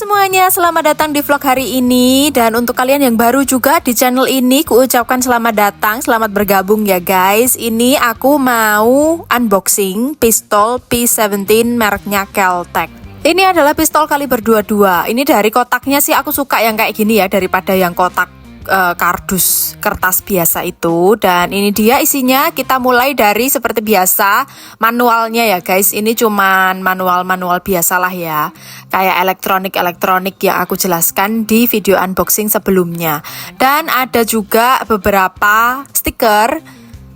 semuanya, selamat datang di vlog hari ini. Dan untuk kalian yang baru juga di channel ini, kuucapkan selamat datang, selamat bergabung ya guys. Ini aku mau unboxing pistol P17 mereknya Kel-Tec. Ini adalah pistol kaliber 22. Ini dari kotaknya sih aku suka yang kayak gini ya, daripada yang kotak kardus kertas biasa itu. Dan ini dia isinya. Kita mulai dari seperti biasa manualnya ya guys. Ini cuman manual biasa lah ya, kayak elektronik yang aku jelaskan di video unboxing sebelumnya. Dan ada juga beberapa stiker.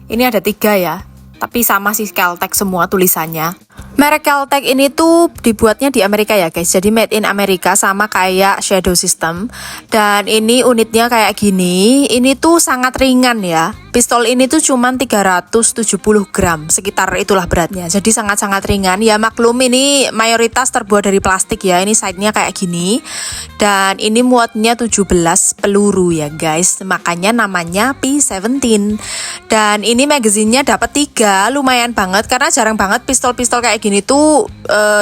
Ini ada 3 ya, tapi sama sih Kel-Tec semua tulisannya. Merek Kel-Tec ini tuh dibuatnya di Amerika ya guys. Jadi made in Amerika, sama kayak Shadow System. Dan ini unitnya kayak gini. Ini tuh sangat ringan ya. Pistol ini tuh cuman 370 gram, sekitar itulah beratnya. Jadi sangat-sangat ringan. Ya maklum ini mayoritas terbuat dari plastik ya. Ini size-nya kayak gini. Dan ini muatnya 17 peluru ya guys. Makanya namanya P17. Dan ini magazinnya dapat 3, lumayan banget karena jarang banget pistol-pistol kayak gini tuh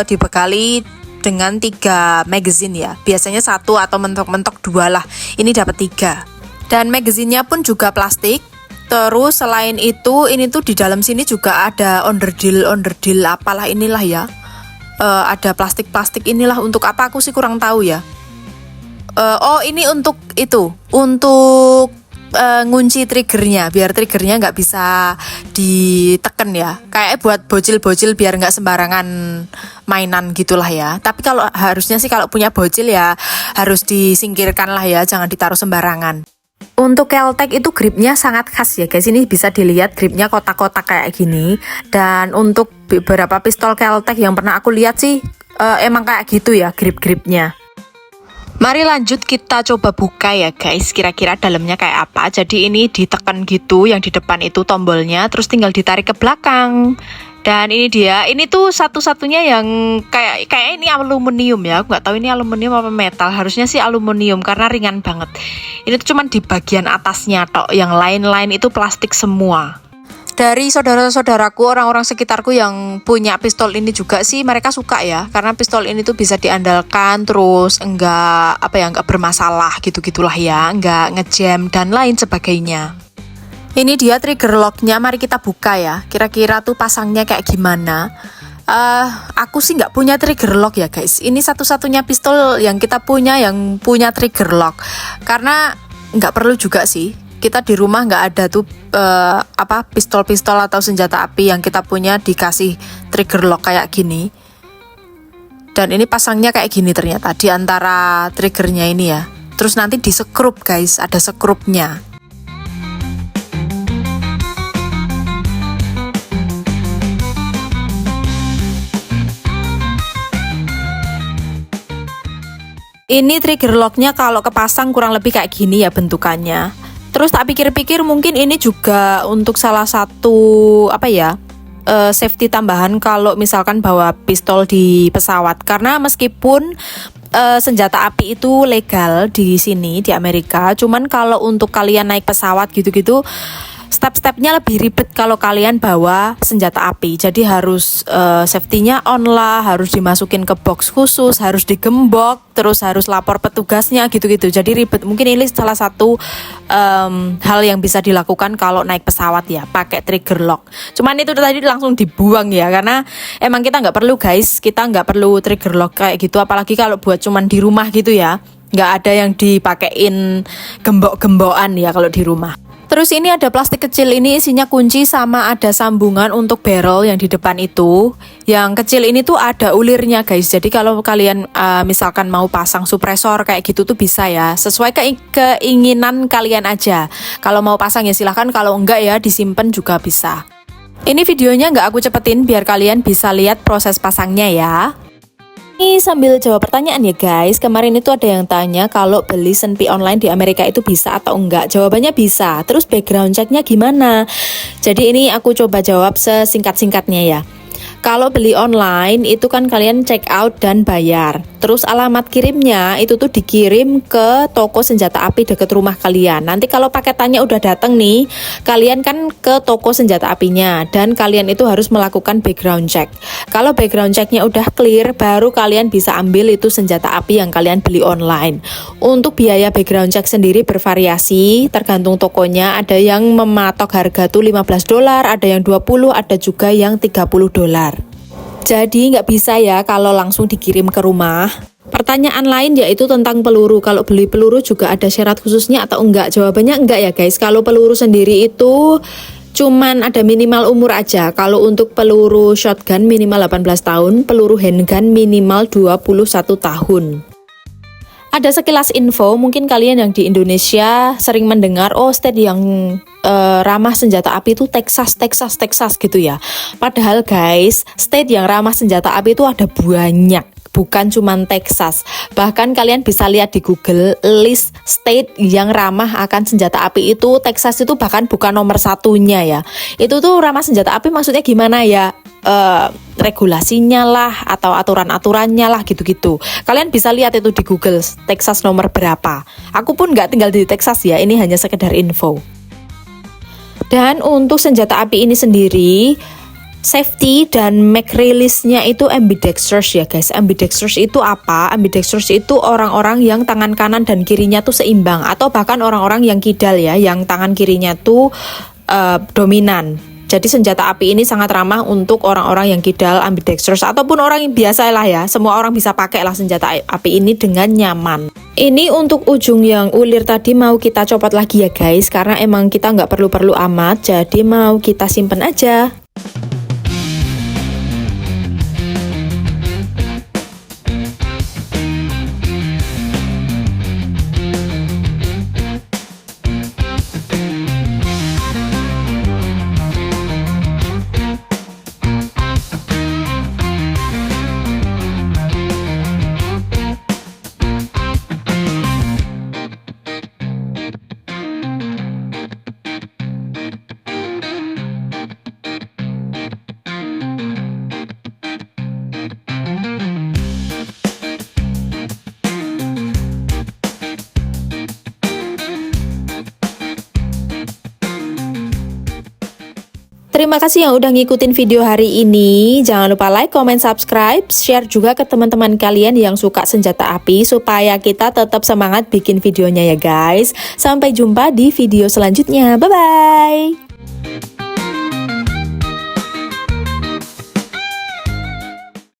dibekali dengan 3 magazine ya. Biasanya 1 atau mentok-mentok 2 lah. Ini dapat 3. Dan magazinnya pun juga plastik. Terus selain itu, ini tuh di dalam sini juga ada onderdil apalah inilah ya. Ada plastik inilah untuk apa aku sih kurang tahu ya. Oh ini untuk itu, untuk ngunci triggernya, biar triggernya nggak bisa diteken ya. Kayak buat bocil-bocil biar nggak sembarangan mainan gitulah ya. Tapi kalau harusnya sih kalau punya bocil ya harus disingkirkan lah ya, jangan ditaruh sembarangan. Untuk Kel-Tec itu gripnya sangat khas ya guys. Ini bisa dilihat gripnya kotak-kotak kayak gini. Dan untuk beberapa pistol Kel-Tec yang pernah aku lihat sih emang kayak gitu ya grip-gripnya. Mari lanjut kita coba buka ya guys, kira-kira dalamnya kayak apa. Jadi ini ditekan gitu, yang di depan itu tombolnya, terus tinggal ditarik ke belakang. Dan ini dia, ini tuh satu-satunya yang kayak ini aluminium ya. Aku nggak tahu ini aluminium apa metal, harusnya sih aluminium karena ringan banget. Ini tuh cuman di bagian atasnya tok, yang lain-lain itu plastik semua. Dari saudara-saudaraku, orang-orang sekitarku yang punya pistol ini juga sih mereka suka ya, karena pistol ini tuh bisa diandalkan, terus enggak bermasalah gitu-gitulah ya, enggak ngejam dan lain sebagainya. Ini dia trigger locknya, mari kita buka ya. Kira-kira tuh pasangnya kayak gimana? Aku sih nggak punya trigger lock ya guys. Ini satu-satunya pistol yang kita punya yang punya trigger lock, karena nggak perlu juga sih. Kita di rumah nggak ada tuh pistol-pistol atau senjata api yang kita punya dikasih trigger lock kayak gini. Dan ini pasangnya kayak gini ternyata di antara triggernya ini ya. Terus nanti disekrup guys, ada sekrupnya. Ini trigger locknya kalau kepasang kurang lebih kayak gini ya bentukannya. Terus tak pikir-pikir mungkin ini juga untuk salah satu safety tambahan kalau misalkan bawa pistol di pesawat. Karena meskipun senjata api itu legal di sini di Amerika, cuman kalau untuk kalian naik pesawat gitu-gitu, step-stepnya lebih ribet kalau kalian bawa senjata api. Jadi harus safety-nya on lah, harus dimasukin ke box khusus, harus digembok, terus harus lapor petugasnya gitu-gitu. Jadi ribet. Mungkin ini salah satu hal yang bisa dilakukan kalau naik pesawat ya, pakai trigger lock. Cuman itu tadi langsung dibuang ya, karena emang kita nggak perlu guys, kita nggak perlu trigger lock kayak gitu. Apalagi kalau buat cuman di rumah gitu ya, nggak ada yang dipakein gembok-gembokan ya kalau di rumah. Terus ini ada plastik kecil, ini isinya kunci sama ada sambungan untuk barrel yang di depan itu. Yang kecil ini tuh ada ulirnya guys. Jadi kalau kalian misalkan mau pasang supresor kayak gitu tuh bisa ya. Sesuai keinginan kalian aja. Kalau mau pasang ya silahkan, kalau enggak ya disimpan juga bisa. Ini videonya nggak aku cepetin biar kalian bisa lihat proses pasangnya ya. Ini sambil jawab pertanyaan ya guys. Kemarin itu ada yang tanya kalau beli senpi online di Amerika itu bisa atau enggak. Jawabannya bisa. Terus background checknya gimana? Jadi ini aku coba jawab sesingkat-singkatnya ya. Kalau beli online itu kan kalian check out dan bayar. Terus alamat kirimnya itu tuh dikirim ke toko senjata api deket rumah kalian. Nanti kalau paketannya udah dateng nih, kalian kan ke toko senjata apinya dan kalian itu harus melakukan background check. Kalau background checknya udah clear, baru kalian bisa ambil itu senjata api yang kalian beli online. Untuk biaya background check sendiri bervariasi, tergantung tokonya. Ada yang mematok harga tuh $15, ada yang 20, ada juga yang $30. Jadi nggak bisa ya kalau langsung dikirim ke rumah. Pertanyaan lain yaitu tentang peluru. Kalau beli peluru juga ada syarat khususnya atau enggak? Jawabannya enggak ya guys. Kalau peluru sendiri itu cuman ada minimal umur aja. Kalau untuk peluru shotgun minimal 18 tahun, peluru handgun minimal 21 tahun. Ada sekilas info, mungkin kalian yang di Indonesia sering mendengar, oh state yang ramah senjata api itu Texas gitu ya. Padahal guys, state yang ramah senjata api itu ada banyak, bukan cuma Texas. Bahkan kalian bisa lihat di Google list state yang ramah akan senjata api itu, Texas itu bahkan bukan nomor satunya ya. Itu tuh ramah senjata api maksudnya gimana ya? Regulasinya lah atau aturan-aturannya lah gitu-gitu. Kalian bisa lihat itu di Google Texas nomor berapa. Aku pun nggak tinggal di Texas ya, ini hanya sekedar info. Dan untuk senjata api ini sendiri, safety dan mag release-nya itu ambidextrous ya guys. Ambidextrous itu apa? Ambidextrous itu orang-orang yang tangan kanan dan kirinya tuh seimbang, atau bahkan orang-orang yang kidal ya, yang tangan kirinya tuh dominan. Jadi senjata api ini sangat ramah untuk orang-orang yang kidal, ambidextrous, ataupun orang yang biasa lah ya. Semua orang bisa pakai lah senjata api ini dengan nyaman. Ini untuk ujung yang ulir tadi mau kita copot lagi ya guys, karena emang kita nggak perlu-perlu amat, jadi mau kita simpen aja. Terima kasih yang udah ngikutin video hari ini. Jangan lupa like, comment, subscribe, share juga ke teman-teman kalian yang suka senjata api supaya kita tetap semangat bikin videonya ya guys. Sampai jumpa di video selanjutnya. Bye-bye.